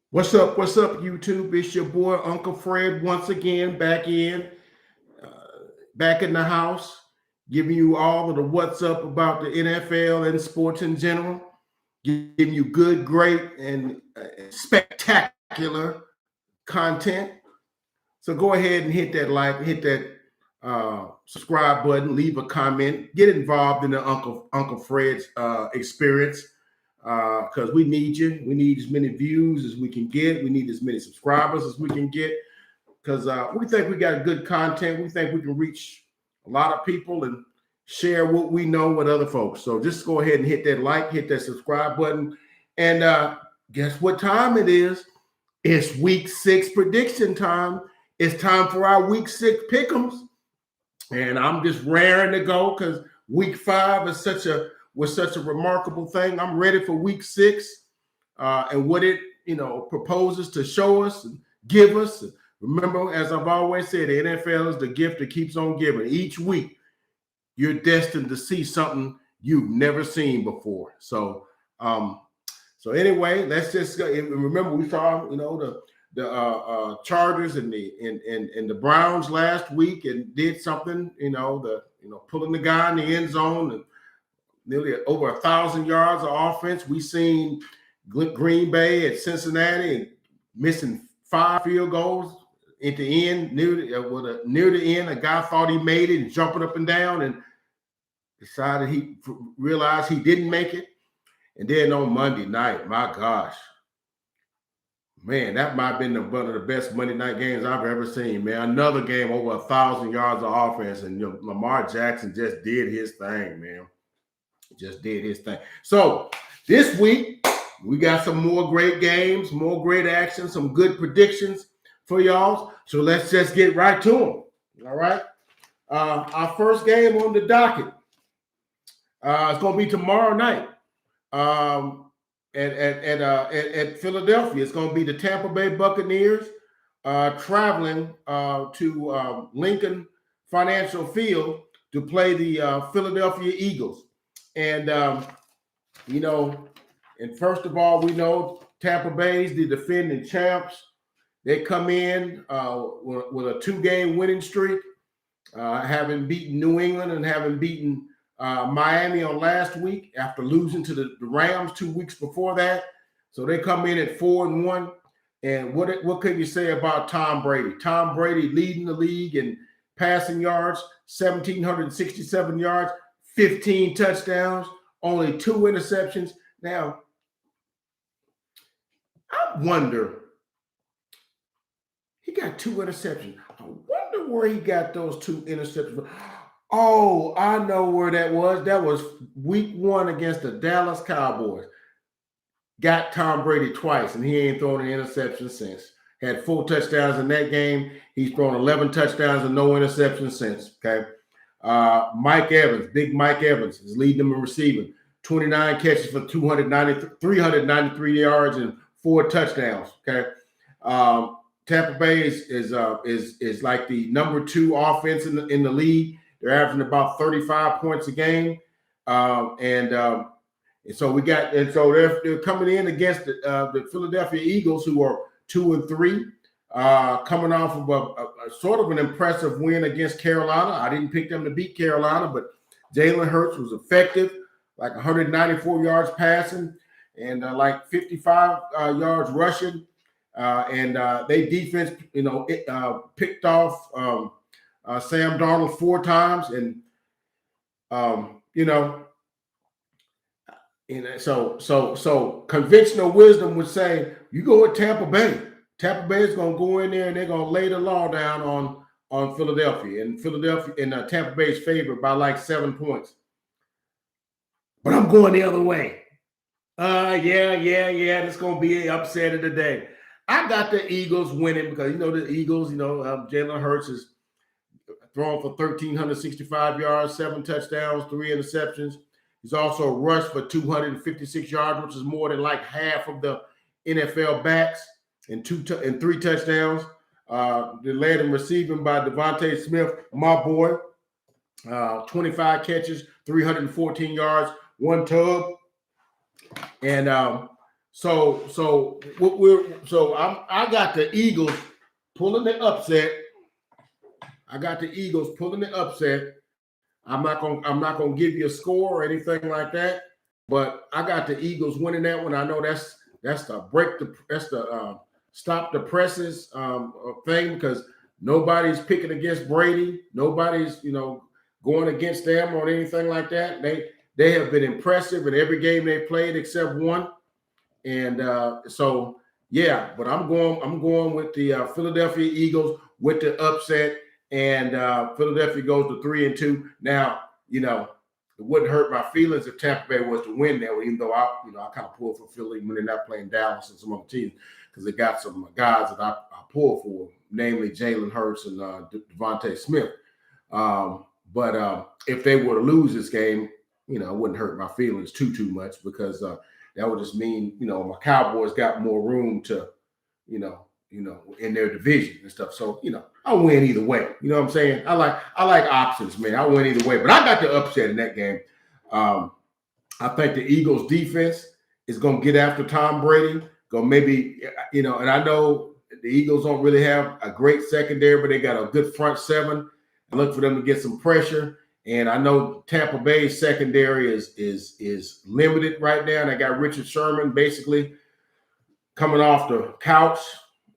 What's up, YouTube? It's your boy Uncle Fred once again back in the house, giving you all of the what's up about the NFL and sports in general, giving you good, great, and spectacular content. So go ahead and hit that like, hit that subscribe button, leave a comment, get involved in the Uncle Fred's experience. Because we need you. We need as many views as we can get. We need as many subscribers as we can get. Because we think we got good content. We think we can reach a lot of people and share what we know with other folks. So just go ahead and hit that like, hit that subscribe button. And guess what time it is? It's week 6 prediction time. It's time for our week 6 pick'ems. And I'm just raring to go because week 5 is was such a remarkable thing. I'm ready for week 6 and what it, proposes to show us and give us. Remember, as I've always said, the NFL is the gift that keeps on giving. Each week, you're destined to see something you've never seen before. So anyway, let's just go. Remember, we saw, the Chargers and the Browns last week and did something, pulling the guy in the end zone and nearly over 1,000 yards of offense. We seen Green Bay at Cincinnati and missing 5 field goals at the end. Near the end, a guy thought he made it and jumping up and down and realized he didn't make it. And then on Monday night, my gosh, man, that might have been one of the best Monday night games I've ever seen, man. Another game over 1,000 yards of offense, and Lamar Jackson just did his thing, man. Just did his thing. So this week, we got some more great games, more great action, some good predictions for y'all. So let's just get right to them. All right. Our first game on the docket is going to be tomorrow night at Philadelphia. It's going to be the Tampa Bay Buccaneers traveling to Lincoln Financial Field to play the Philadelphia Eagles. And, and first of all, we know Tampa Bay's the defending champs. They come in with a 2-game winning streak, having beaten New England and having beaten Miami on last week after losing to the Rams 2 weeks before that. So they come in at 4-1. And what can you say about Tom Brady? Tom Brady leading the league in passing yards, 1,767 yards. 15 touchdowns, only 2 interceptions. Now, I wonder, he got 2 interceptions. I wonder where he got those 2 interceptions. Oh, I know where that was. That was week 1 against the Dallas Cowboys. Got Tom Brady twice, and he ain't thrown an interception since. Had 4 touchdowns in that game. He's thrown 11 touchdowns and no interceptions since, okay? Big Mike Evans is leading them in receiving. 29 catches for 393 yards and 4 touchdowns. Okay, Tampa Bay is like the number 2 offense in the league. They're averaging about 35 points a game, and so they're coming in against the Philadelphia Eagles, who are 2-3. Coming off of a sort of an impressive win against Carolina. I didn't pick them to beat Carolina, but Jalen Hurts was effective, like 194 yards passing and like 55 yards rushing. And they defense, picked off Sam Darnold 4 times. And, so conventional wisdom would say, you go with Tampa Bay. Tampa Bay is going to go in there and they're going to lay the law down on Philadelphia. And Tampa Bay's favored by like 7 points. But I'm going the other way. It's going to be an upset of the day. I got the Eagles winning because, the Eagles, Jalen Hurts is throwing for 1,365 yards, 7 touchdowns, 3 interceptions. He's also rushed for 256 yards, which is more than like half of the NFL backs. And 3 touchdowns. They led in receiving by Devontae Smith, my boy. 25 catches, 314 yards, 1 tub. And I got the Eagles pulling the upset. I got the Eagles pulling the upset. I'm not gonna give you a score or anything like that, but I got the Eagles winning that one. I know that's the stop the presses thing, because nobody's picking against Brady. Nobody's going against them or anything like that. They have been impressive in every game they played except one, and yeah. But I'm going with the Philadelphia Eagles with the upset. And Philadelphia goes to 3-2. Now, it wouldn't hurt my feelings if Tampa Bay was to win that one, even though I kind of pull for Philly when they're not playing Dallas and some other teams, because they got some guys that I pull for, namely Jalen Hurts and Devontae Smith. But if they were to lose this game, it wouldn't hurt my feelings too much, because that would just mean, my Cowboys got more room to, in their division and stuff. So, I win either way. You know what I'm saying? I like options, man. I win either way. But I got the upset in that game. I think the Eagles defense is going to get after Tom Brady. And I know the Eagles don't really have a great secondary, but they got a good front seven. I look for them to get some pressure. And I know Tampa Bay's secondary is limited right now. And I got Richard Sherman basically coming off the couch.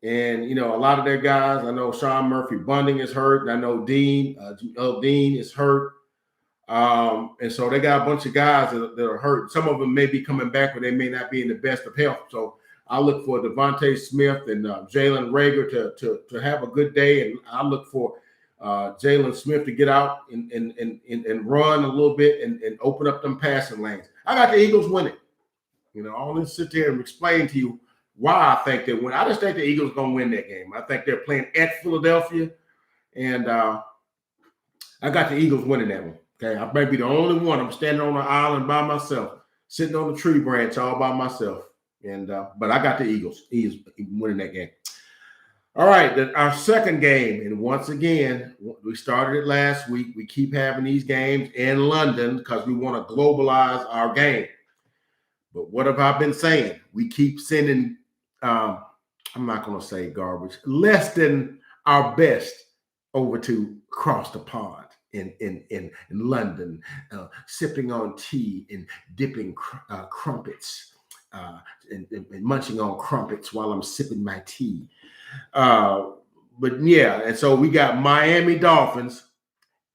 And, a lot of their guys, I know Sean Murphy Bunting is hurt. And I know Dean is hurt. And so they got a bunch of guys that are hurt. Some of them may be coming back, but they may not be in the best of health. So I look for Devontae Smith and Jalen Reagor to have a good day. And I look for Jalen Smith to get out and run a little bit and open up them passing lanes. I got the Eagles winning. I'll just sit there and explain to you why I think they win. I just think the Eagles are going to win that game. I think they're playing at Philadelphia, and I got the Eagles winning that one. Okay, I may be the only one. I'm standing on the island by myself, sitting on the tree branch all by myself, and but I got the Eagles. He's winning that game. All right, our second game, and once again, we started it last week. We keep having these games in London because we want to globalize our game. But what have I been saying? We keep sending, I'm not going to say garbage, less than our best over to across the pond in London, sipping on tea and dipping crumpets and munching on crumpets while I'm sipping my tea. But yeah, and so we got Miami Dolphins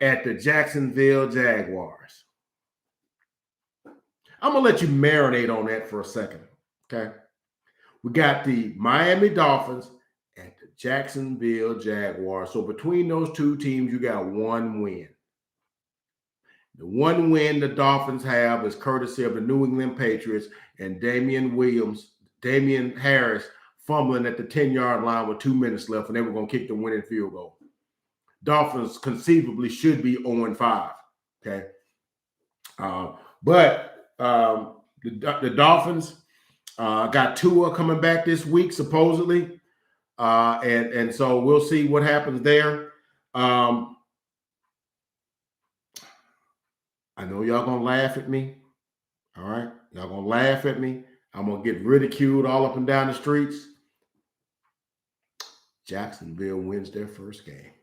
at the Jacksonville Jaguars. I'm going to let you marinate on that for a second, okay? We got the Miami Dolphins at the Jacksonville Jaguars. So between those two teams, you got one win. The one win the Dolphins have is courtesy of the New England Patriots and Damian Harris fumbling at the 10-yard line with 2 minutes left, and they were going to kick the winning field goal. Dolphins conceivably should be 0-5, okay? But the Dolphins got Tua coming back this week, supposedly. And so we'll see what happens there. I know y'all going to laugh at me. All right? Y'all going to laugh at me. I'm going to get ridiculed all up and down the streets. Jacksonville wins their first game.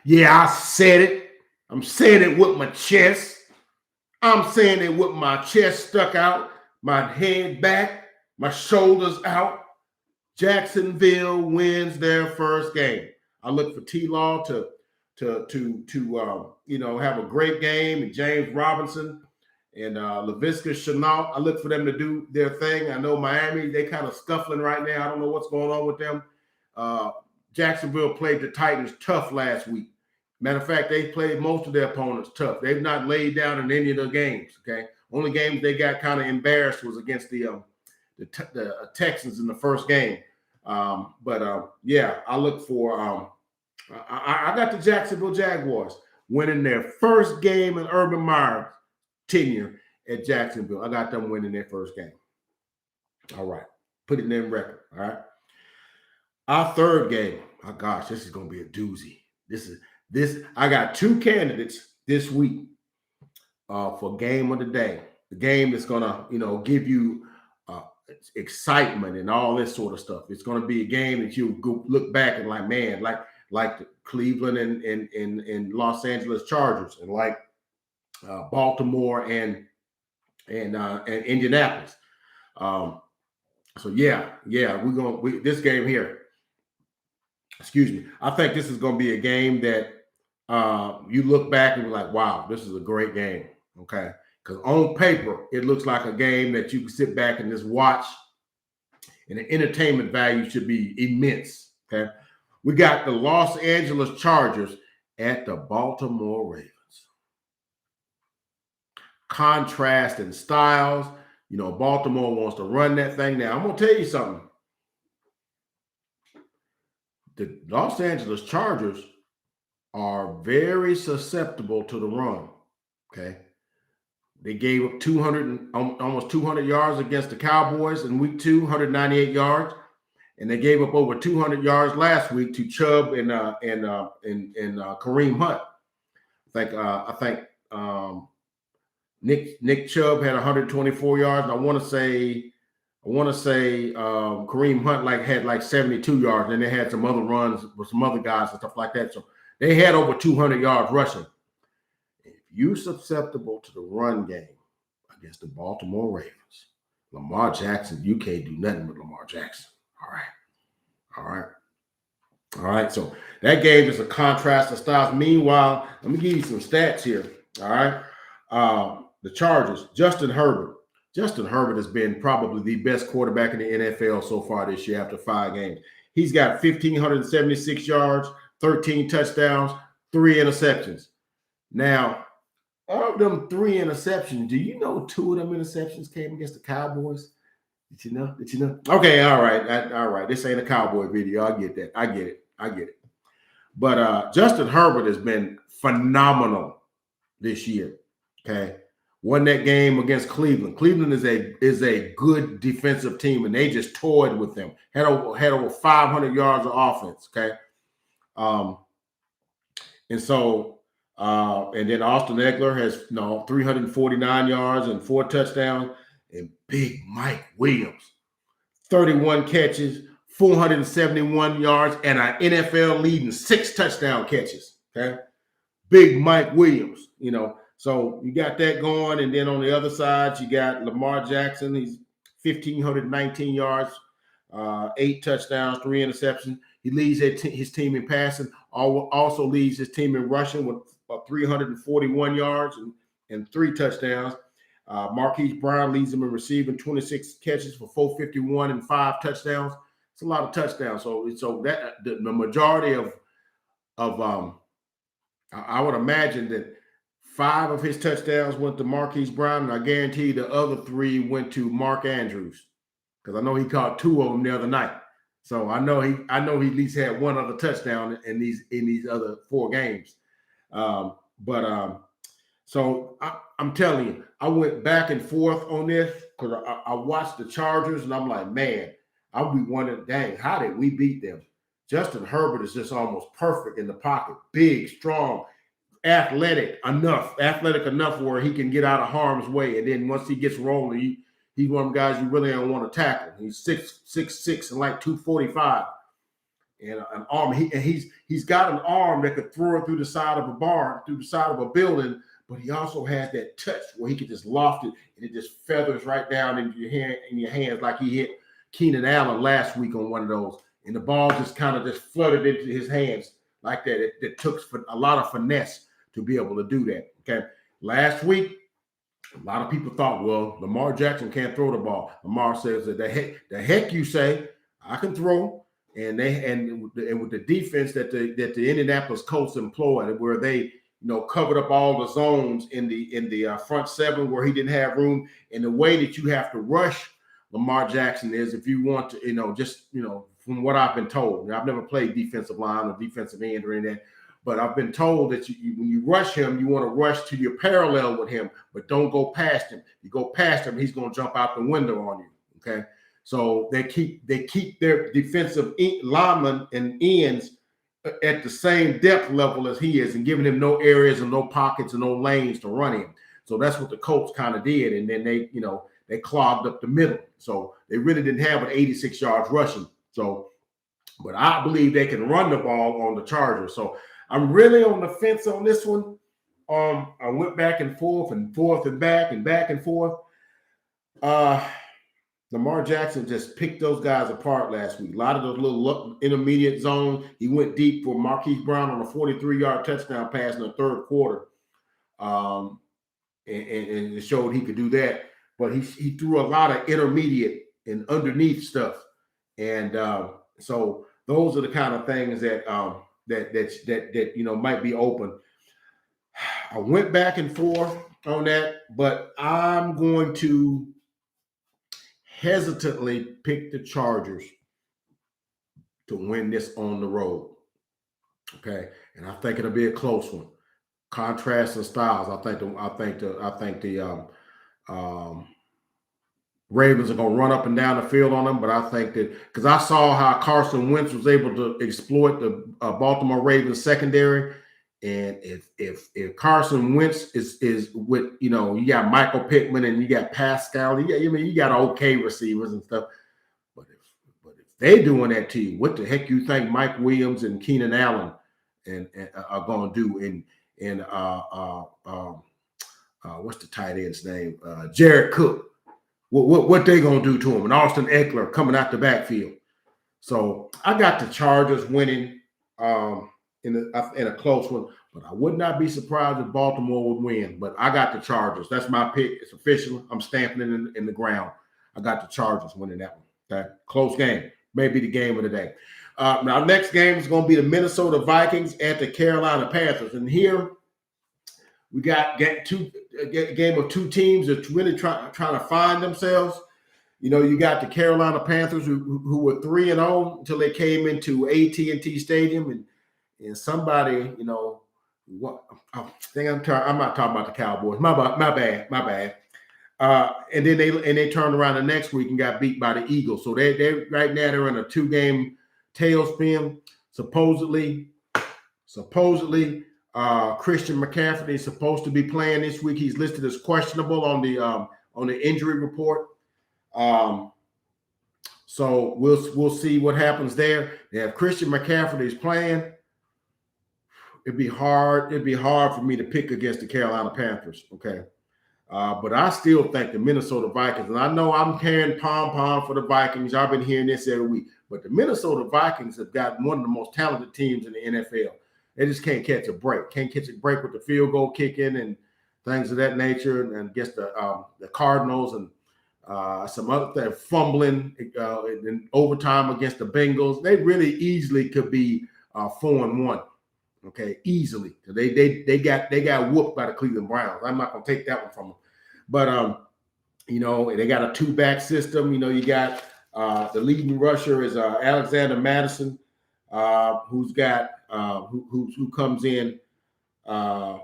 Yeah, I said it. I'm saying it with my chest. I'm saying it with my chest stuck out, my head back, my shoulders out. Jacksonville wins their first game. I look for T-Law to have a great game, and James Robinson and Laviska Shenault. I look for them to do their thing. I know Miami, they kind of scuffling right now. I don't know what's going on with them. Jacksonville played the Titans tough last week. Matter of fact, they played most of their opponents tough. They've not laid down in any of the games, okay? Only games they got kind of embarrassed was against the Texans in the first game. Yeah, I look for I got the Jacksonville Jaguars winning their first game in Urban Meyer's tenure at Jacksonville. I got them winning their first game. All right. Put it in their record, all right? Our third game, oh gosh, this is going to be a doozy. I got two candidates this week for game of the day. the game that's going to, give you excitement and all this sort of stuff. It's going to be a game that you go look back and like, man, like the Cleveland and Los Angeles Chargers, and like Baltimore and Indianapolis. So this game here. Excuse me. I think this is going to be a game that you look back and be like, wow, this is a great game. Okay. Because on paper, it looks like a game that you can sit back and just watch, and the entertainment value should be immense. Okay. We got the Los Angeles Chargers at the Baltimore Ravens. Contrast in styles. Baltimore wants to run that thing. Now, I'm going to tell you something. The Los Angeles Chargers are very susceptible to the run. Okay. They gave up almost 200 yards against the Cowboys in week 2, 198 yards. And they gave up over 200 yards last week to Chubb and Kareem Hunt. I think Nick Chubb had 124 yards. And I want to say Kareem Hunt had 72 yards, and they had some other runs with some other guys and stuff like that. So they had over 200 yards rushing. If you're susceptible to the run game against the Baltimore Ravens, Lamar Jackson, you can't do nothing with Lamar Jackson. All right. So that game is a contrast of styles. Meanwhile, let me give you some stats here. All right. The Chargers, Justin Herbert. Justin Herbert has been probably the best quarterback in the NFL so far this year after 5 games. He's got 1,576 yards, 13 touchdowns, 3 interceptions. Now, of them 3 interceptions, do you know 2 of them interceptions came against the Cowboys? Did you know? Okay, all right. This ain't a Cowboy video. I get that. I get it. But Justin Herbert has been phenomenal this year. Okay. Won that game against Cleveland. Cleveland is a good defensive team, and they just toyed with them. Had over 500 yards of offense. Okay. And then Austin Eckler has 349 yards and 4 touchdowns. And Big Mike Williams, 31 catches, 471 yards, and an NFL leading 6 touchdown catches. Okay. Big Mike Williams, So you got that going. And then on the other side, you got Lamar Jackson. He's 1,519 yards, 8 touchdowns, 3 interceptions. He leads his team in passing, also leads his team in rushing with 341 yards and 3 touchdowns. Marquise Brown leads them in receiving, 26 catches for 451 and 5 touchdowns. It's a lot of touchdowns. So that the majority of I would imagine that 5 of his touchdowns went to Marquise Brown, and I guarantee the other 3 went to Mark Andrews, because I know he caught 2 of them the other night. So I know he at least had 1 other touchdown in these other 4 games. So I'm telling you, I went back and forth on this because I watched the Chargers, and I'm like, man, I'll be wondering, dang, how did we beat them? Justin Herbert is just almost perfect in the pocket, big, strong, athletic enough where he can get out of harm's way. And then once he gets rolling, he's one of the guys you really don't want to tackle. He's 6'6" and like 245. And an arm. He's got an arm that could throw it through the side of a barn, through the side of a building, but he also has that touch where he can just loft it and it just feathers right down into your hands like he hit Keenan Allen last week on one of those. And the ball just kind of just flooded into his hands like that. It took a lot of finesse to be able to do that. Okay. Last week, a lot of people thought, well, Lamar Jackson can't throw the ball. Lamar says that the heck you say, I can throw. And with the defense that the Indianapolis Colts employed, where they covered up all the zones in the front 7 where he didn't have room, and the way that you have to rush Lamar Jackson is, if you want to, from what I've been told. I've never played defensive line or defensive end or any of that, but I've been told that when you rush him, you want to rush to your parallel with him, but don't go past him. You go past him, he's going to jump out the window on you. Okay. So they keep their defensive linemen and ends at the same depth level as he is, and giving him no areas and no pockets and no lanes to run in. So that's what the Colts kind of did. And then they clogged up the middle. So they really didn't have an 86 yards rushing. So, but I believe they can run the ball on the Chargers. So I'm really on the fence on this one. I went back and forth and back and forth. Lamar Jackson just picked those guys apart last week. A lot of those little intermediate zones. He went deep for Marquise Brown on a 43-yard touchdown pass in the third quarter. And it showed he could do that. But he threw a lot of intermediate and underneath stuff. And so those are the kind of things that might be open. I went back and forth on that, but I'm going to hesitantly pick the Chargers to win this on the road. Okay, and I think it'll be a close one. Contrast and styles. I think the Ravens are going to run up and down the field on them, but I think that because I saw how Carson Wentz was able to exploit the Baltimore Ravens secondary. And if Carson Wentz is with, you got Michael Pittman and you got Pascal, you got okay receivers and stuff. But if they doing that to you, what the heck you think Mike Williams and Keenan Allen and are going to do? And what's the tight end's name? Jared Cook. What they going to do to him? And Austin Eckler coming out the backfield. So I got the Chargers winning. In a close one, but I would not be surprised if Baltimore would win. But I got the Chargers. That's my pick. It's official. I'm stamping it in the ground. I got the Chargers winning that one. Okay, close game. Maybe the game of the day. Now, next game is going to be the Minnesota Vikings at the Carolina Panthers, and here we got a game of two teams that's really trying to find themselves. You got the Carolina Panthers who were 3-0 until they came into AT&T Stadium and somebody, what I think I'm not talking about the Cowboys. My bad. And then they turned around the next week and got beat by the Eagles. So they right now they're in a 2-game tailspin. Supposedly, Christian McCaffrey is supposed to be playing this week. He's listed as questionable on the injury report. So we'll see what happens there. If Christian McCaffrey is playing, it'd be hard for me to pick against the Carolina Panthers, okay? But I still think the Minnesota Vikings, and I know I'm carrying pom-pom for the Vikings. I've been hearing this every week. But the Minnesota Vikings have got one of the most talented teams in the NFL. They just can't catch a break. Can't catch a break with the field goal kicking and things of that nature. And against the Cardinals and some other fumbling in overtime against the Bengals. They really easily could be 4-1. Okay, easily. They got whooped by the Cleveland Browns. I'm not gonna take that one from them. But they got a 2-back system. You got the leading rusher is Alexander Madison, who comes in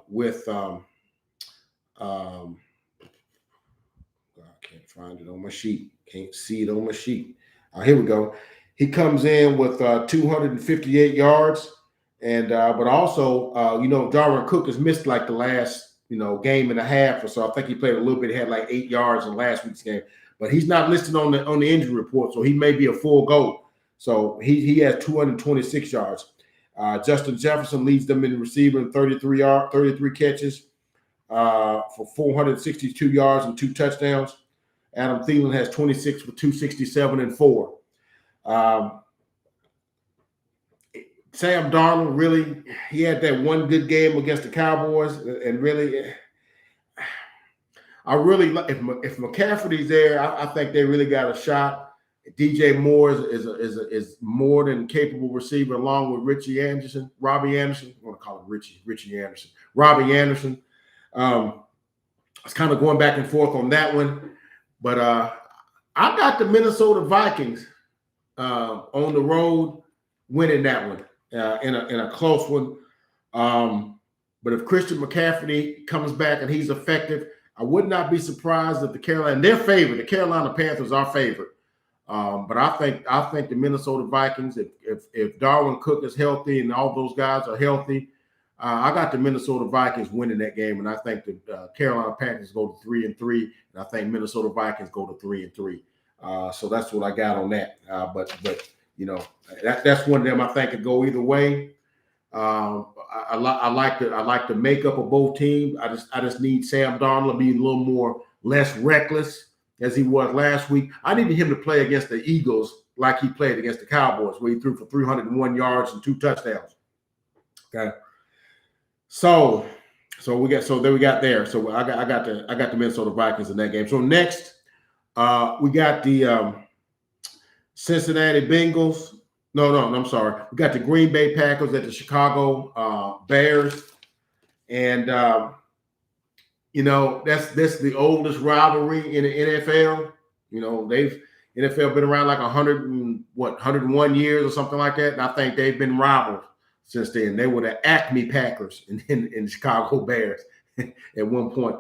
with I can't find it on my sheet. Can't see it on my sheet. Here we go. He comes in with 258 yards. And but also, Darwin Cook has missed like the last, game and a half or so. I think he played a little bit, had like 8 yards in last week's game, but he's not listed on the injury report, so he may be a full go. So he has 226 yards. Justin Jefferson leads them in receiving, 33 catches for 462 yards and 2 touchdowns. Adam Thielen has 26 for 267 and 4. Sam Darnold, really, he had that one good game against the Cowboys, and really, if McCaffrey's there, I think they really got a shot. DJ Moore is more than capable receiver, along with Robbie Anderson. I want to call him Richie Anderson. Robbie Anderson. I was kind of going back and forth on that one, but I got the Minnesota Vikings on the road winning that one. In a close one. But if Christian McCaffrey comes back and he's effective, I would not be surprised if the Carolina Panthers are favorite. But I think the Minnesota Vikings, if Darwin Cook is healthy and all those guys are healthy, I got the Minnesota Vikings winning that game, and I think the Carolina Panthers go to 3-3, and I think Minnesota Vikings go to 3-3. So that's what I got on that. But that's one of them I think could go either way. I like the makeup of both teams. I just need Sam Darnold to be a little less reckless as he was last week. I needed him to play against the Eagles like he played against the Cowboys, where he threw for 301 yards and 2 touchdowns. Okay. So we got there. So I got the Minnesota Vikings in that game. So next, we got the Cincinnati Bengals. No, I'm sorry. We got the Green Bay Packers at the Chicago Bears, and that's the oldest rivalry in the NFL. NFL been around like 101 years or something like that, and I think they've been rivals since then. They were the Acme Packers in the Chicago Bears at one point.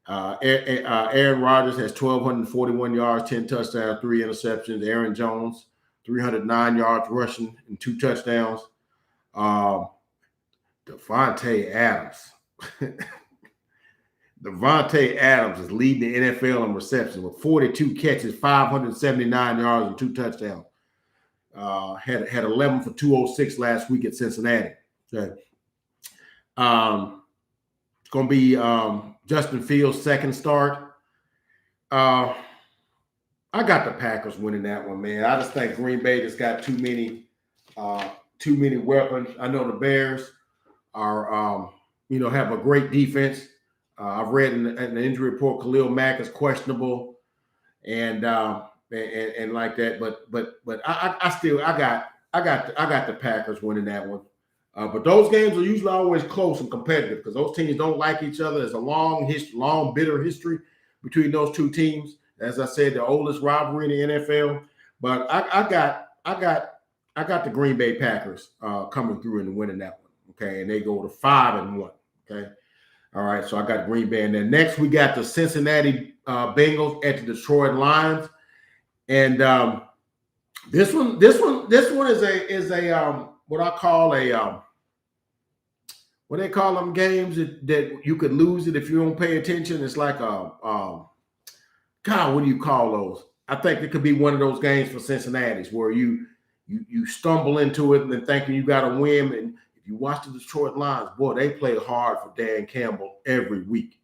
Aaron Rodgers has 1,241 yards, 10 touchdowns, 3 interceptions. Aaron Jones, 309 yards rushing and 2 touchdowns. Devontae Adams is leading the NFL in receptions with 42 catches, 579 yards, and 2 touchdowns. Had 11 for 206 last week at Cincinnati. Okay. It's going to be Justin Fields' second start. I got the Packers winning that one, man. I just think Green Bay just got too many weapons. I know the Bears are have a great defense. I've read in the injury report Khalil Mack is questionable, and like that. But I got the Packers winning that one. But those games are usually always close and competitive because those teams don't like each other. There's a long bitter history between those two teams. As I said, the oldest rivalry in the NFL. But I got the Green Bay Packers coming through and winning that one. Okay, and they go to 5-1. Okay. All right, so I got Green Bay, and then next we got the Cincinnati Bengals at the Detroit Lions, and this one is a what I call a what they call them games that you could lose it if you don't pay attention. It's like God, what do you call those? I think it could be one of those games for Cincinnati's where you stumble into it and then thinking you got to win. And if you watch the Detroit Lions, boy, they play hard for Dan Campbell every week.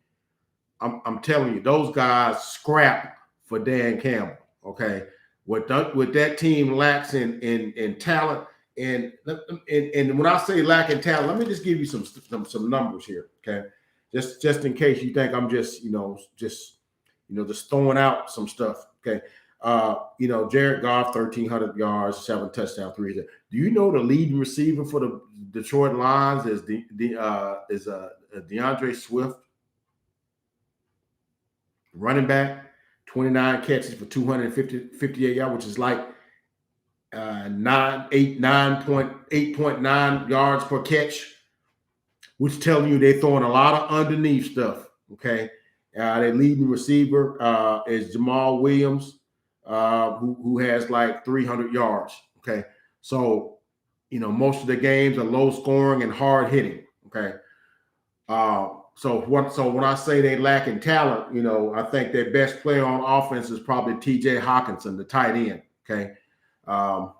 I'm telling you, those guys scrap for Dan Campbell. Okay, what that team lacks in talent, and when I say lacking talent, let me just give you some numbers here. Okay, just in case you think I'm just throwing out some stuff. Okay. Jared Goff, 1,300 yards, 7 touchdowns, 3. Do you know the leading receiver for the Detroit Lions is DeAndre Swift? Running back, 29 catches for 258 yards, which is like 9.8 yards per catch, which telling you they're throwing a lot of underneath stuff. Okay. Their leading receiver is Jamal Williams. Who has like 300 yards. Okay. So, most of the games are low scoring and hard hitting. Okay. So when I say they lack in talent, I think their best player on offense is probably TJ Hawkinson, the tight end. Okay. But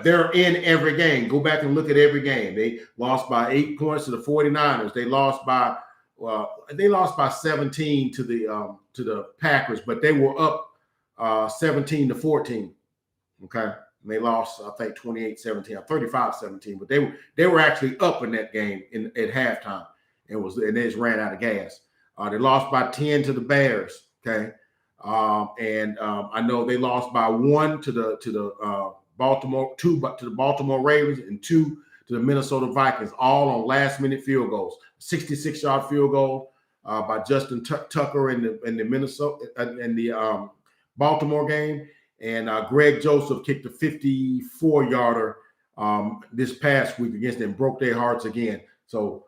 they're in every game. Go back and look at every game. They lost by 8 points to the 49ers. They lost by 17 to the Packers, but they were up 17-14. Okay. And they lost, I think, 28-17 or 35-17, but they were actually up in that game at halftime. And they just ran out of gas. They lost by 10 to the Bears. Okay. And I know they lost by 1 to the Baltimore, 2 to the Baltimore Ravens, and 2 to the Minnesota Vikings, all on last-minute field goals. 66-yard field goal by Justin Tucker in the Minnesota and the Baltimore game, and Greg Joseph kicked a 54-yarder this past week against them, broke their hearts again. So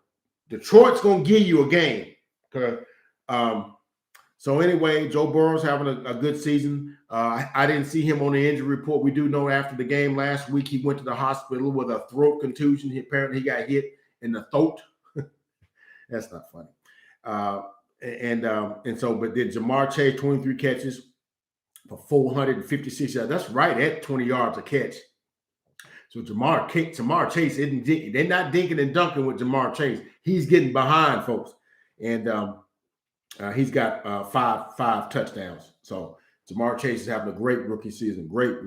Detroit's gonna give you a game. Okay, So anyway, Joe Burrow's having a good season. I didn't see him on the injury report. We do know after the game last week, he went to the hospital with a throat contusion. Apparently he got hit in the throat. That's not funny. But then Jamar Chase, 23 catches for 456 yards. That's right at 20 yards a catch. So Jamar Chase isn't, they're not dinking and dunking with Jamar Chase. He's getting behind folks. And he's got five touchdowns. So Jamar Chase is having a great rookie season. Great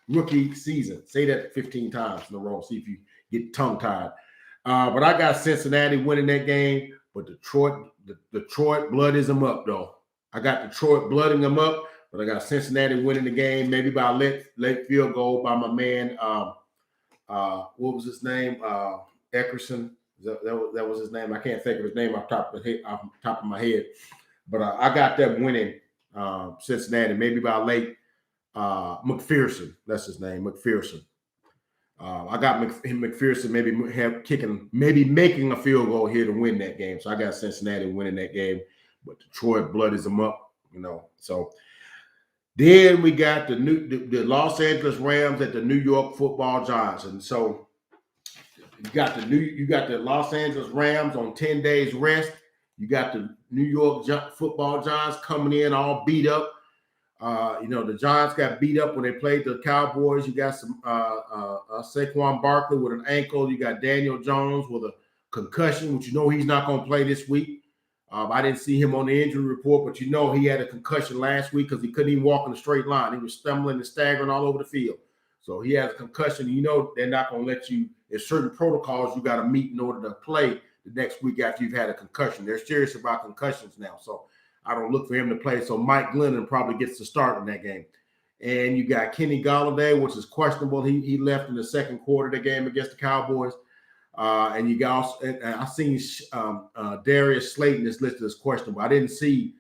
rookie season. Say that 15 times in a row. See if you get tongue-tied. But I got Cincinnati winning that game. But Detroit blood is them up, though. I got Detroit blooding them up. But I got Cincinnati winning the game, maybe by a late field goal by my man. What was his name? Eckerson. That was his name. I can't think of his name off the top of my head. But I got them winning Cincinnati, maybe by late McPherson. That's his name, McPherson. I got McPherson maybe making a field goal here to win that game. So I got Cincinnati winning that game. But Detroit blood is them up, So then we got the Los Angeles Rams at the New York Football Giants. And so you got the Los Angeles Rams on 10 days rest. You got the New York Football Giants coming in all beat up. The Giants got beat up when they played the Cowboys. You got some Saquon Barkley with an ankle. You got Daniel Jones with a concussion, which he's not going to play this week. I didn't see him on the injury report, but he had a concussion last week because he couldn't even walk in a straight line. He was stumbling and staggering all over the field. So he has a concussion. They're not going to let you. There's certain protocols you got to meet in order to play the next week after you've had a concussion. They're serious about concussions now. So I don't look for him to play. So Mike Glennon probably gets the start in that game. And you got Kenny Galladay, which is questionable. He left in the second quarter of the game against the Cowboys. And you got I seen Darius Slayton is listed as questionable. I didn't see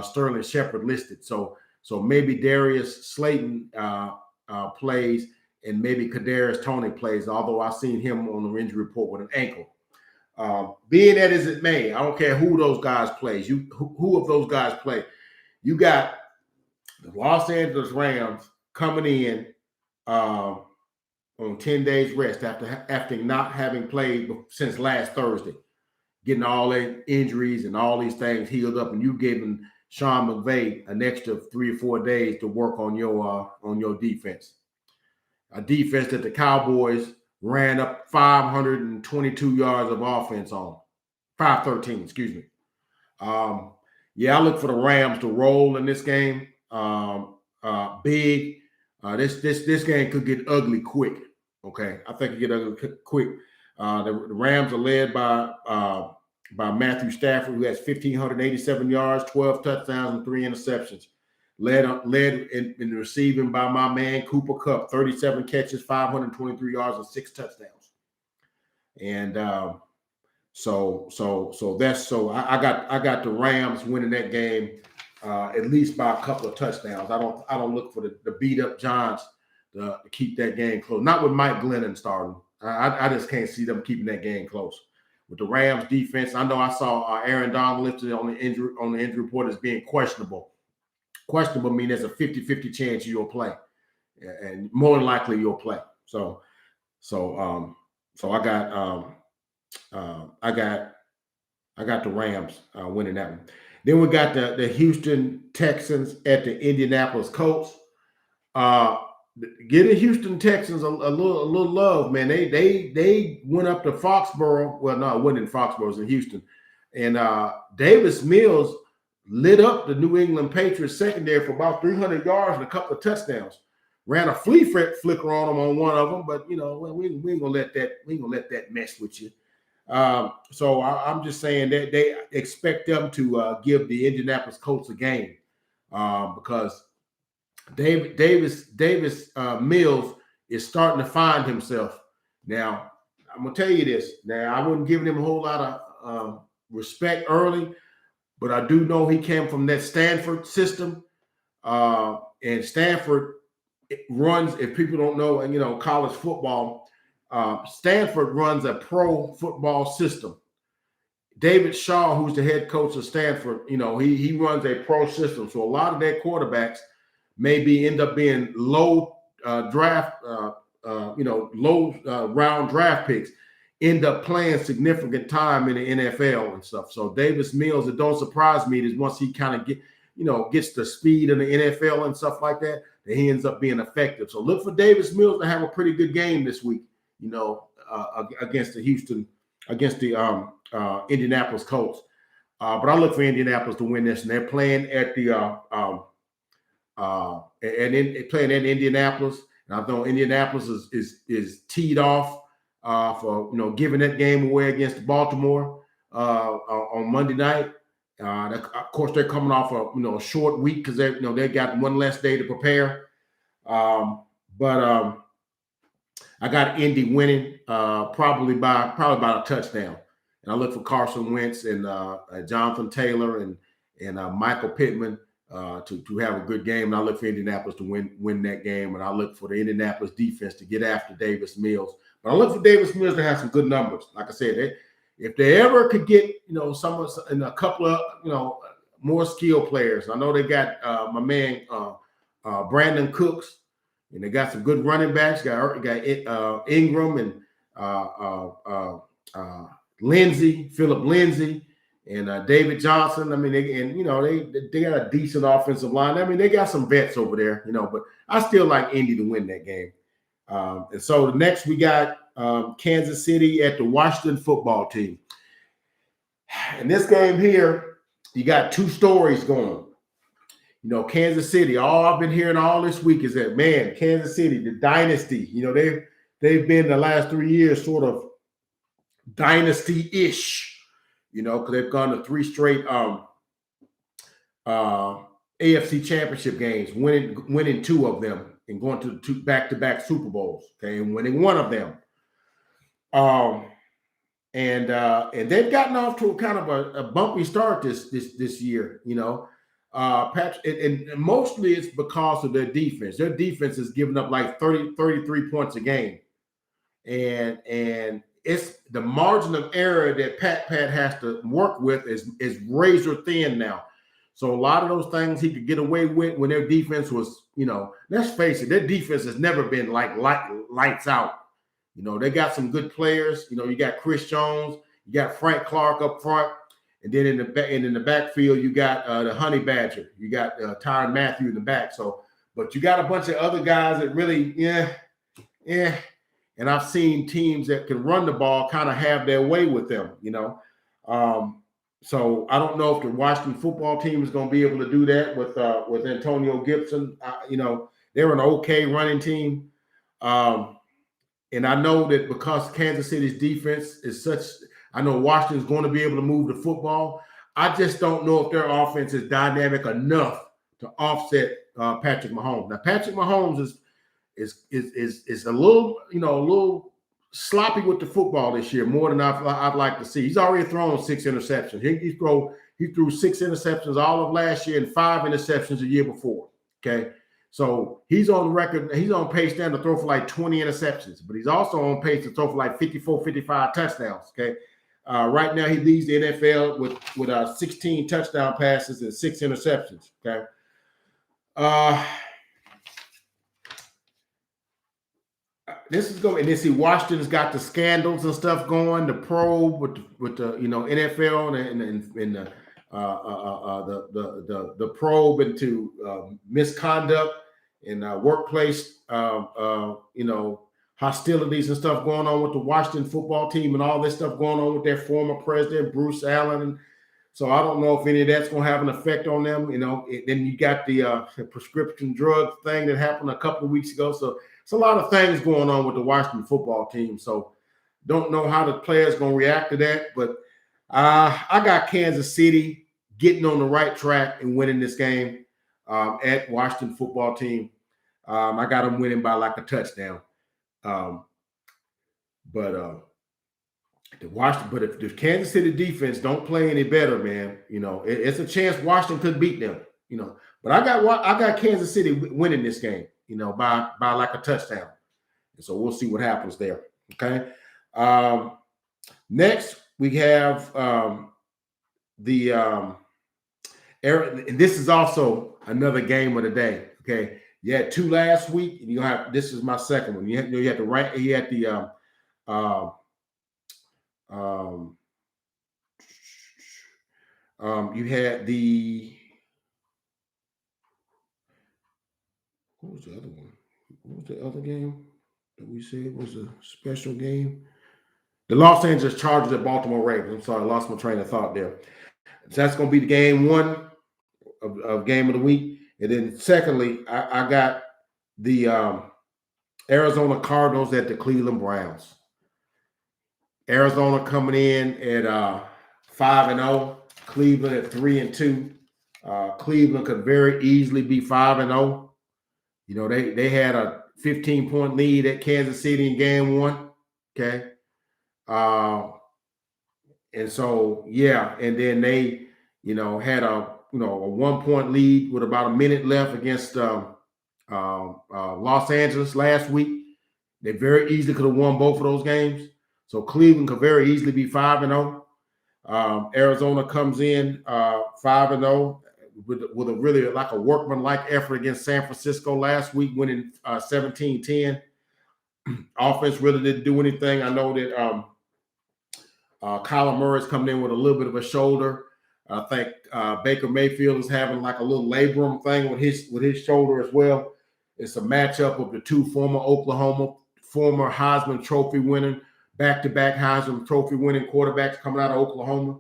Sterling Shepard listed. So maybe Darius Slayton plays and maybe Kadarius Toney plays, although I seen him on the injury report with an ankle. Being that as it may, I don't care who those guys plays. Who of those guys play? You got the Los Angeles Rams coming in on 10 days rest after not having played since last Thursday, getting all their injuries and all these things healed up, and you giving Sean McVay an extra 3 or 4 days to work on your defense. A defense that the Cowboys ran up 522 yards of offense on. 513, excuse me. I look for the Rams to roll in this game. Big. This game could get ugly quick. Okay, I think it get ugly quick. The Rams are led by Matthew Stafford, who has 1,587 yards, 12 touchdowns, and 3 interceptions. Led in receiving by my man Cooper Kupp, 37 catches, 523 yards, and 6 touchdowns. And I got the Rams winning that game at least by a couple of touchdowns. I don't look for the beat up Giants to keep that game close. Not with Mike Glennon starting. I just can't see them keeping that game close. With the Rams defense, I know I saw Aaron Donald listed on the injury report as being questionable. Questionable means there's a 50-50 chance you'll play, and more than likely you'll play. So I got the Rams winning that one. Then we got the Houston Texans at the Indianapolis Colts. Give the Houston Texans a little love, man. They went up to Foxborough. Well, no, it wasn't in Foxborough, it was in Houston. And Davis Mills lit up the New England Patriots secondary for about 300 yards and a couple of touchdowns. Ran a flea flicker on them on one of them, but we ain't gonna let that mess with you. So I'm just saying that they expect them to give the Indianapolis Colts a game because Davis Mills is starting to find himself. Now, I'm going to tell you this. Now, I wasn't giving him a whole lot of respect early, but I do know he came from that Stanford system. And Stanford runs, if people don't know, college football, Stanford runs a pro football system. David Shaw, who's the head coach of Stanford, he runs a pro system. So a lot of their quarterbacks end up being low round draft picks, end up playing significant time in the NFL and stuff. So Davis Mills, it don't surprise me that once he kind of gets the speed in the NFL and stuff like that, that he ends up being effective. So look for Davis Mills to have a pretty good game this week, against the Indianapolis Colts. But I look for Indianapolis to win this, and they're playing at playing at Indianapolis. And I know Indianapolis is teed off for giving that game away against Baltimore on Monday night. Of course, they're coming off a short week because they got one less day to prepare. But I got Indy winning probably by a touchdown. And I look for Carson Wentz and Jonathan Taylor and Michael Pittman to have a good game. And I look for Indianapolis to win that game. And I look for the Indianapolis defense to get after Davis Mills. But I look for Davis Mills to have some good numbers. Like I said, if they ever could get someone and a couple of more skilled players. I know they got my man Brandon Cooks, and they got some good running backs. Got Ingram and Philip Lindsay, and David Johnson. I mean, they got a decent offensive line. I mean, they got some vets over there, but I still like Indy to win that game. And so next we got Kansas City at the Washington football team. In this game here, you got two stories going. Kansas City, all I've been hearing all this week is that, man, Kansas City, the dynasty, they've been the last 3 years sort of dynasty-ish, because they've gone to 3 straight AFC championship games, winning 2 of them and going to 2 back-to-back Super Bowls, okay, and winning 1 of them. And they've gotten off to a kind of a bumpy start this year, and mostly it's because of their defense. Their defense is giving up like 33 points a game. And it's the margin of error that Pat has to work with is razor thin now. So a lot of those things he could get away with when their defense was, let's face it, their defense has never been like lights out. They got some good players. You got Chris Jones, you got Frank Clark up front, and then in the backfield you got the Honey Badger, you got Tyrann Mathieu in the back. So, but you got a bunch of other guys that really, And I've seen teams that can run the ball kind of have their way with them, So I don't know if the Washington football team is going to be able to do that with Antonio Gibson. They're an okay running team. And I know that because Kansas City's defense is such, I know Washington's going to be able to move the football. I just don't know if their offense is dynamic enough to offset Patrick Mahomes. Now, Patrick Mahomes is a little sloppy with the football this year, more than I'd like to see. He's already thrown 6 interceptions. He threw 6 interceptions all of last year and 5 interceptions the year before. Okay. So he's on record. He's on pace now to throw for like 20 interceptions, but he's also on pace to throw for like 54, 55 touchdowns. Okay. Right now he leads the NFL with 16 touchdown passes and 6 interceptions. Okay. This is going, and then see Washington's got the scandals and stuff going, the probe with the NFL and the probe into misconduct and workplace hostilities and stuff going on with the Washington football team and all this stuff going on with their former president Bruce Allen. And so I don't know if any of that's going to have an effect on them. Then you got the prescription drug thing that happened a couple of weeks ago. So it's a lot of things going on with the Washington football team. So don't know how the players going to react to that. But I got Kansas City getting on the right track and winning this game at Washington football team. I got them winning by like a touchdown. But if the Kansas City defense don't play any better, man, it's a chance Washington could beat them. But I got Kansas City winning this game. By like a touchdown. And so we'll see what happens there. Okay. Next, we have the and this is also another game of the day. Okay, you had two last week, and you have this is my second one. You had the right. You had the um, you had the what was the other one? What was the other game that we said was a special game? The Los Angeles Chargers at Baltimore Ravens. I'm sorry, I lost my train of thought there. So that's going to be the game one of game of the week. And then secondly, I got the Arizona Cardinals at the Cleveland Browns. Arizona coming in at 5-0. Cleveland at 3-2. Cleveland could very easily be 5-0. You know, they had a 15-point lead at Kansas City in game one. Okay. And so, yeah, and then they, had a 1-point lead with about a minute left against Los Angeles last week. They very easily could have won both of those games. So Cleveland could very easily be 5-0. Arizona comes in 5-0 with a really like a workman-like effort against San Francisco last week, winning 17-10. Offense really didn't do anything. I know that Kyler Murray's coming in with a little bit of a shoulder. I think Baker Mayfield is having like a little labrum thing with his shoulder as well. It's a matchup of the two former Heisman Trophy winning, back-to-back Heisman Trophy winning quarterbacks coming out of Oklahoma.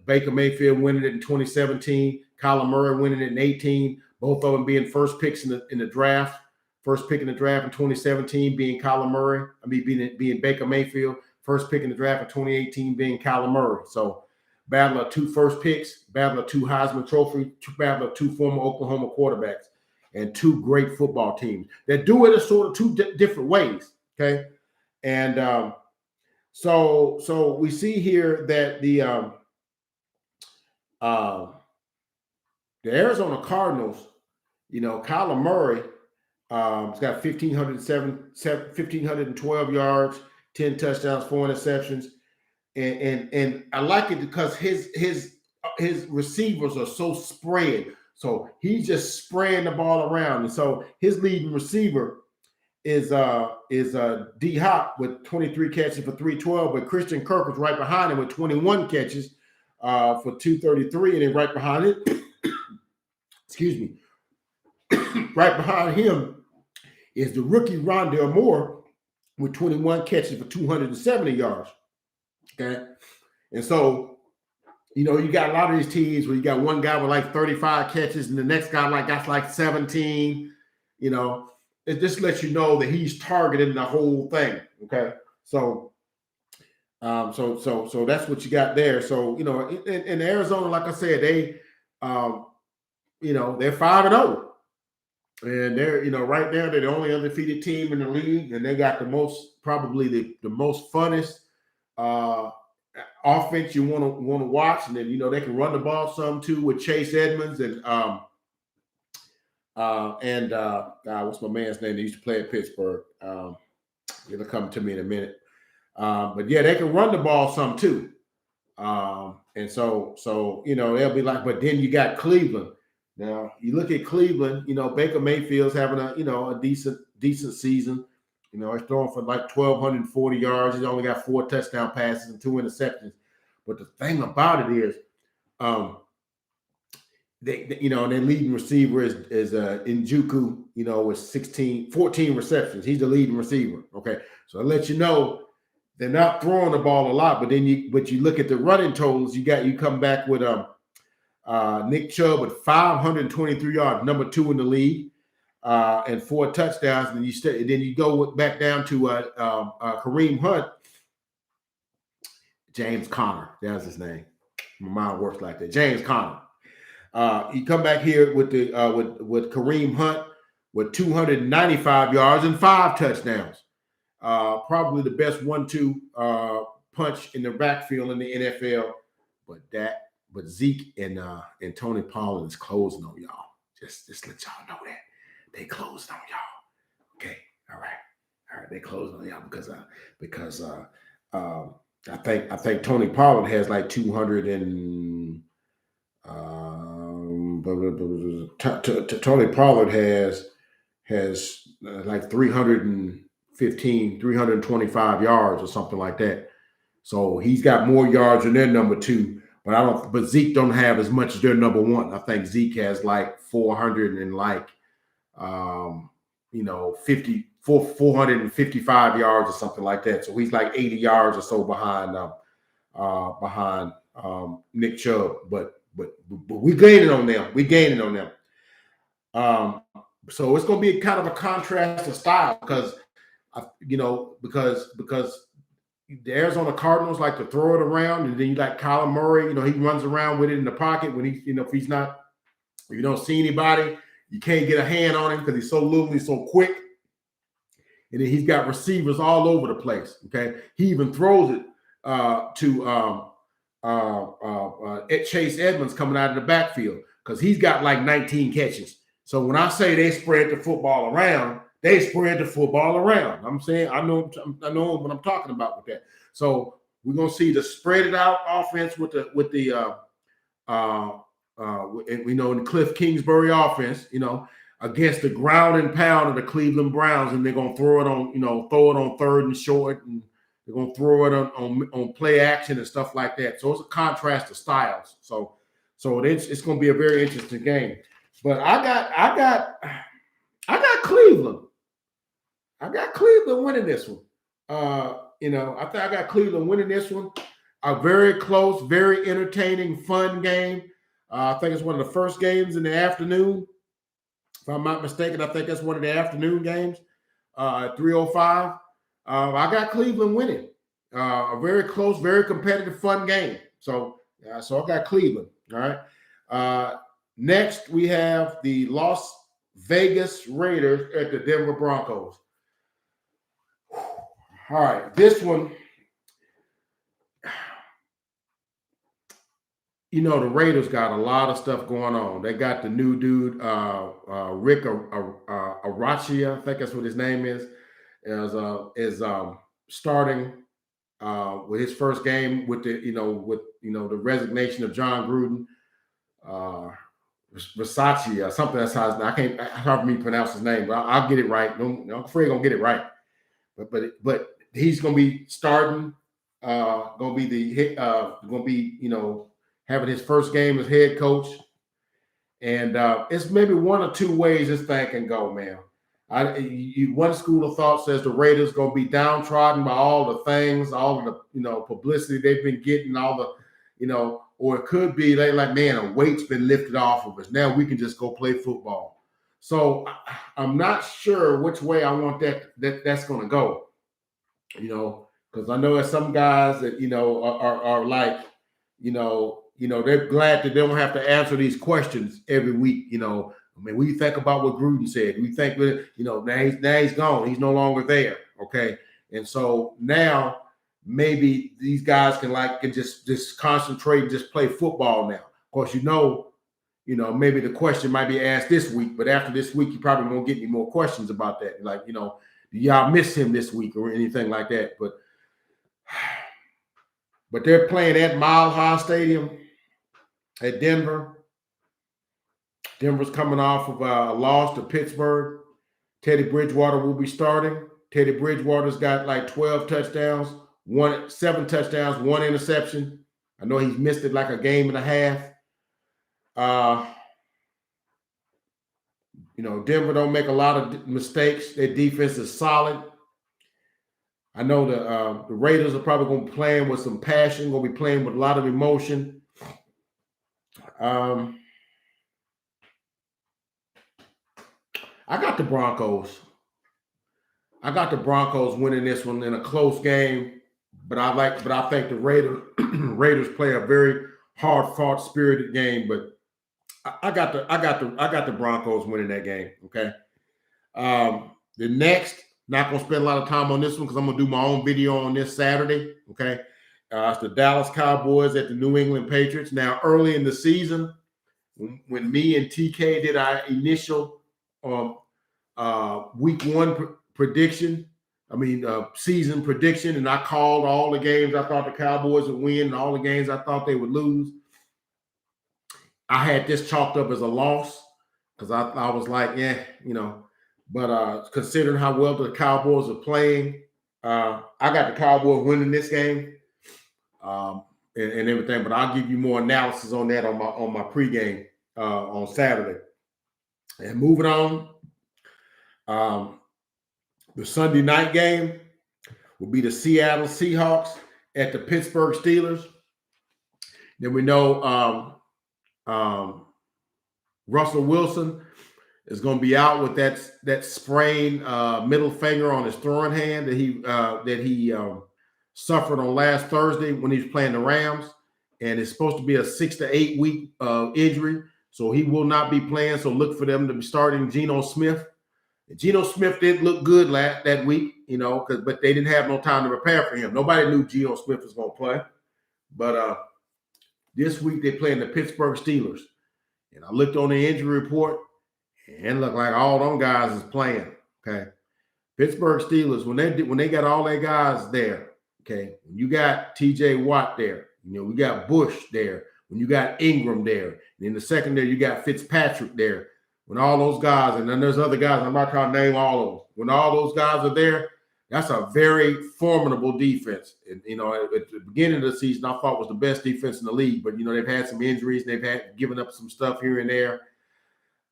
Baker Mayfield winning it in 2017, Kyler Murray winning it in 2018. Both of them being first picks in the draft. First pick in the draft in 2017 being Kyler Murray. Being Baker Mayfield. First pick in the draft in 2018 being Kyler Murray. So, battle of two first picks, battle of two Heisman Trophy, battle of two former Oklahoma quarterbacks, and two great football teams that do it in sort of two different ways. Okay, and so we see here that the Arizona Cardinals, Kyler Murray. He's got 1,512 yards, 10 touchdowns, 4 interceptions. And I like it because his receivers are so spread. So he's just spraying the ball around. And so his leading receiver is D Hop with 23 catches for 312, but Christian Kirk was right behind him with 21 catches for 233. And then right behind it, excuse me, right behind him is the rookie Rondale Moore with 21 catches for 270 yards. Okay. And so, you got a lot of these teams where you got one guy with like 35 catches and the next guy got like 17. It just lets you know that he's targeting the whole thing. Okay. So, so that's what you got there. So, in Arizona, like I said, they're 5-0. And they're, right there, they're the only undefeated team in the league, and they got the most, probably the most funnest offense you want to watch. And then, they can run the ball some too with Chase Edmonds and what's my man's name? They used to play at Pittsburgh. It'll come to me in a minute. But yeah, they can run the ball some too. And so they'll be like, but then you got Cleveland. Now you look at Cleveland, Baker Mayfield's having a decent season. He's throwing for like 1,240 yards. He's only got 4 touchdown passes and 2 interceptions. But the thing about it is, their leading receiver is Njoku, with 14 receptions. He's the leading receiver. Okay, so I let you know they're not throwing the ball a lot, but you look at the running totals. You come back with Nick Chubb with 523 yards, number 2 in the league, and 4 touchdowns. And then you go back down to Kareem Hunt, James Conner. That's his name. My mind works like that. James Conner. You come back here with the with Kareem Hunt with 295 yards and 5 touchdowns. Probably the best 1-2 punch in the backfield in the NFL. But Zeke and Tony Pollard is closing on y'all. Just let y'all know that they closed on y'all. Okay, all right, they closed on y'all because I think Tony Pollard has like 200 and Tony Pollard has like 315, 325 yards or something like that. So he's got more yards than their number two. But Zeke don't have as much as their number one. I think Zeke has like 400 and like 455 yards or something like that. So he's like 80 yards or so behind Nick Chubb. But we gaining on them. So it's going to be kind of a contrast of style because the Arizona Cardinals like to throw it around, and then you got Kyler Murray. He runs around with it in the pocket when if you don't see anybody, you can't get a hand on him because he's so little, he's so quick. And then he's got receivers all over the place. Okay, he even throws it to Chase Edmonds coming out of the backfield because he's got like 19 catches. So when I say they spread the football around, they spread the football around. I'm saying I know what I'm talking about with that. So we're gonna see the spread it out offense with the Cliff Kingsbury offense, against the ground and pound of the Cleveland Browns, and they're gonna throw it on third and short, and they're gonna throw it on play action and stuff like that. So it's a contrast of styles. So it's gonna be a very interesting game. But I got Cleveland. I got Cleveland winning this one. I think I got Cleveland winning this one. A very close, very entertaining, fun game. I think it's one of the first games in the afternoon. If I'm not mistaken, I think that's one of the afternoon games, 3:05. I got Cleveland winning. A very close, very competitive, fun game. So I got Cleveland. All right. Next, we have the Las Vegas Raiders at the Denver Broncos. All right, this one, the Raiders got a lot of stuff going on. They got the new dude, Rick Arachia, I think that's what his name is starting with his first game with the resignation of John Gruden. Versace, something that's how I can't hard for me to pronounce his name, but I'll get it right. I'm afraid I'm gonna get it right. But he's gonna be starting, gonna be having his first game as head coach. And it's maybe one or two ways this thing can go, man. One school of thought says the Raiders gonna be downtrodden by all the things, all of the publicity they've been getting, all the or it could be they like, man, a weight's been lifted off of us. Now we can just go play football. So I'm not sure which way I want that's going to go. Because I know there's some guys that are like, they're glad that they don't have to answer these questions every week. What do you think about what Gruden said? We think now he's gone. He's no longer there. Okay, and so now maybe these guys can just concentrate and just play football now. Of course, maybe the question might be asked this week, but after this week, you probably won't get any more questions about that. Like, do y'all miss him this week or anything like that? But they're playing at Mile High Stadium at Denver. Denver's coming off of a loss to Pittsburgh. Teddy Bridgewater will be starting. Teddy Bridgewater's got like 12 touchdowns. 7 touchdowns, 1 interception. I know he's missed it like a game and a half. Denver don't make a lot of mistakes. Their defense is solid. I know the Raiders are probably going to be playing with some passion, going to be playing with a lot of emotion. I got the Broncos. I got the Broncos winning this one in a close game. But I think the Raiders play a very hard-fought, spirited game. But I got the Broncos winning that game. Okay. The next, not gonna spend a lot of time on this one because I'm gonna do my own video on this Saturday. Okay. It's the Dallas Cowboys at the New England Patriots. Now, early in the season, when me and TK did our initial week 1 prediction, season prediction, and I called all the games I thought the Cowboys would win and all the games I thought they would lose. I had this chalked up as a loss because I was like, but considering how well the Cowboys are playing, I got the Cowboys winning this game and everything. But I'll give you more analysis on that on my pregame on Saturday. And moving on, the Sunday night game will be the Seattle Seahawks at the Pittsburgh Steelers. Then we know Russell Wilson is going to be out with that sprained middle finger on his throwing hand that he suffered on last Thursday when he was playing the Rams, and it's supposed to be a 6 to 8 week injury, so he will not be playing. So look for them to be starting Geno Smith. Geno Smith did look good that week, but they didn't have no time to prepare for him. Nobody knew Geno Smith was going to play, but this week they playing the Pittsburgh Steelers, and I looked on the injury report. And it looked like all them guys is playing. Okay, Pittsburgh Steelers when they got all their guys there. Okay, when you got T.J. Watt there, we got Bush there. When you got Ingram there, and in the secondary you got Fitzpatrick there. When all those guys, and then there's other guys, I'm not trying to name all of them. When all those guys are there, that's a very formidable defense. And at the beginning of the season, I thought was the best defense in the league. But they've had some injuries, they've had given up some stuff here and there.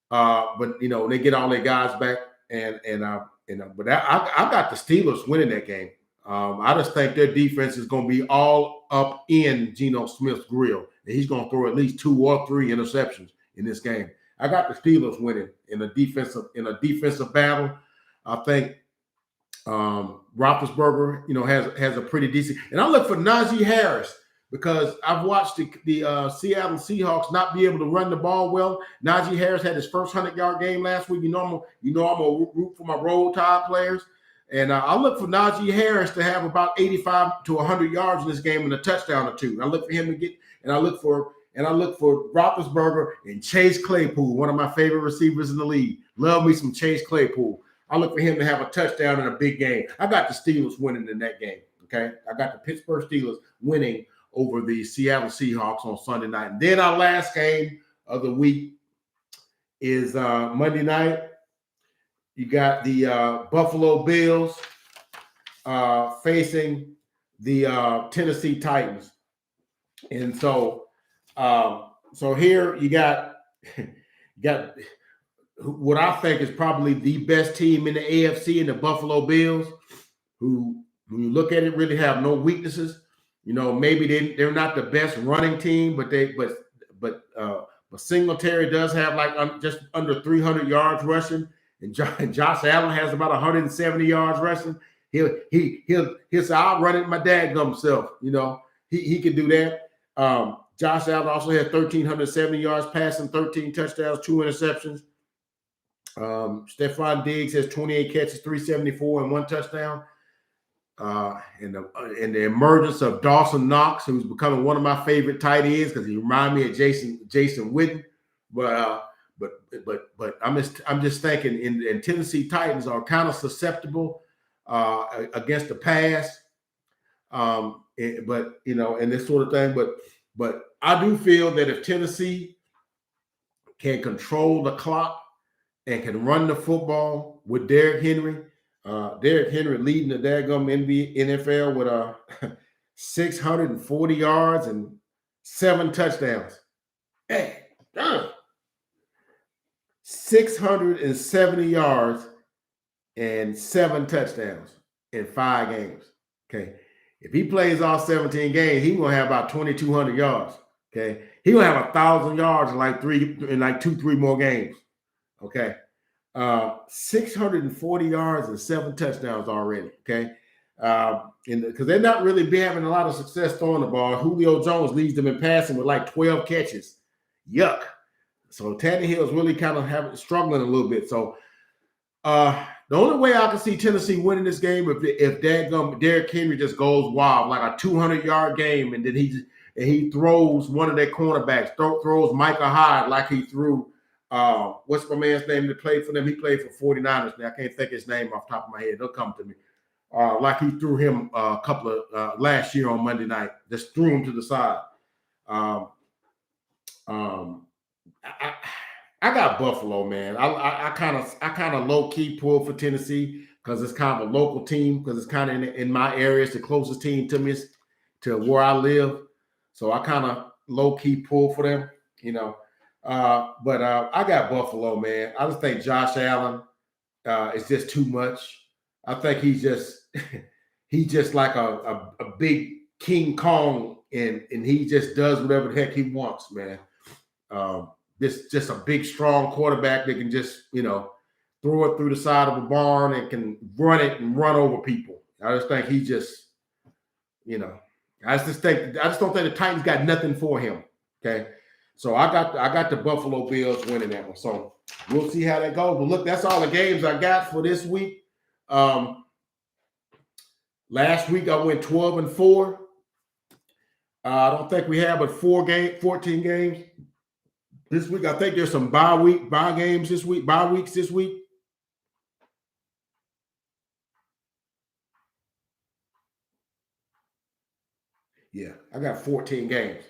But they get all their guys back, but I got the Steelers winning that game. I just think their defense is going to be all up in Geno Smith's grill, and he's going to throw at least 2 or 3 interceptions in this game. I got the Steelers winning in a defensive battle. I think Roethlisberger, has a pretty decent, and I look for Najee Harris. Because I've watched the Seattle Seahawks not be able to run the ball well. Najee Harris had his first 100-yard game last week. I'm a root for my Roll Tide players. And I look for Najee Harris to have about 85 to 100 yards in this game and a touchdown or 2. And I look for him to get – and I look for Roethlisberger and Chase Claypool, one of my favorite receivers in the league. Love me some Chase Claypool. I look for him to have a touchdown in a big game. I got the Steelers winning in that game, okay? I got the Pittsburgh Steelers winning over the Seattle Seahawks on Sunday night. And then our last game of the week is Monday night. You got the Buffalo Bills facing the Tennessee Titans. And so here you got what I think is probably the best team in the AFC in the Buffalo Bills, who, when you look at it, really have no weaknesses. Maybe they're not the best running team, but Singletary does have just under 300 yards rushing, and Josh Allen has about 170 yards rushing. He'll say, "I'll run it my dadgum self." He can do that. Josh Allen also had 1,370 yards passing, 13 touchdowns, 2 interceptions. Stephon Diggs has 28 catches, 374, and 1 touchdown. And the emergence of Dawson Knox, who's becoming one of my favorite tight ends because he reminds me of Jason Witten. But I'm just thinking, and Tennessee Titans are kind of susceptible against the pass, and this sort of thing. But I do feel that if Tennessee can control the clock and can run the football with Derrick Henry. Derrick Henry leading the daggum NFL with 640 yards and 7 touchdowns. Hey, 670 yards and 7 touchdowns in 5 games. Okay. If he plays all 17 games, he's going to have about 2,200 yards. Okay. He's going to have 1,000 yards in like 2-3 more games. Okay. 640 yards and 7 touchdowns already. Okay. Because they're not really having a lot of success throwing the ball. Julio Jones leads them in passing with like 12 catches. Yuck. So Tannehill is really kind of struggling a little bit. So the only way I can see Tennessee winning this game if Derrick Henry just goes wild, like a 200-yard game, and then he throws one of their cornerbacks, throws Micah Hyde like he threw. What's my man's name that played for them? He played for 49ers. Now I can't think his name off the top of my head. They'll come to me. like he threw him a couple of last year on Monday night. Just threw him to the side. Um, I got Buffalo, man. I kind of low key pull for Tennessee because it's kind of a local team, because it's kind of in my area. It's the closest team to me, to where I live. So I kind of low key pull for them, you know. But I got Buffalo, man. I just think Josh Allen is just too much. I think he's just like a big King Kong, and he just does whatever the heck he wants, man. Just a big, strong quarterback that can just, throw it through the side of a barn and can run it and run over people. I just think he just, I just don't think the Titans got nothing for him. Okay. So I got the Buffalo Bills winning that one. So we'll see how that goes. But look, that's all the games I got for this week. Last week I went 12-4. I don't think we have but 14 games. This week, I think there's some bye weeks this week. Yeah, I got 14 games.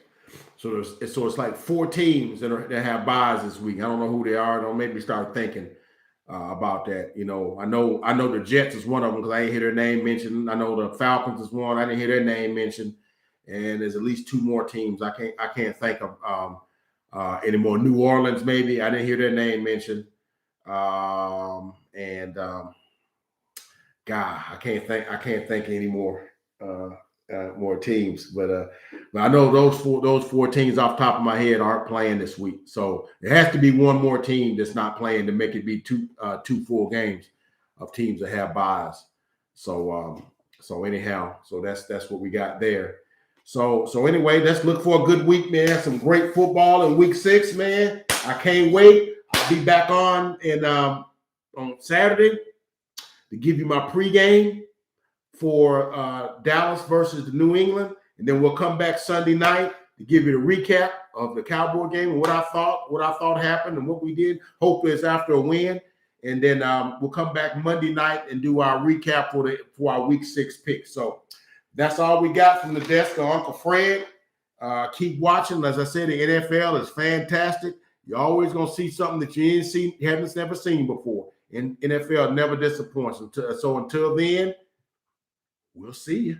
So it's like 4 teams that have byes this week. I don't know who they are. Don't make me start thinking about that. I know the Jets is one of them because I ain't hear their name mentioned. I know the Falcons is one. I didn't hear their name mentioned. And there's at least 2 more teams I can't think of anymore. New Orleans, maybe. I didn't hear their name mentioned. God, I can't think anymore. More teams, but I know those four teams off the top of my head aren't playing this week. So there has to be one more team that's not playing to make it be two full games of teams that have byes. So anyhow, so that's what we got there. So anyway, let's look for a good week, man. Some great football in week 6, man. I can't wait. I'll be back on Saturday to give you my pregame for Dallas versus the New England. And then we'll come back Sunday night to give you the recap of the Cowboy game and what I thought happened and what we did. Hopefully it's after a win. And then we'll come back Monday night and do our recap for our week 6 picks. So that's all we got from the desk of Uncle Fred. Keep watching. As I said, the NFL is fantastic. You're always going to see something that you haven't never seen before. And NFL never disappoints. So until then, we'll see you.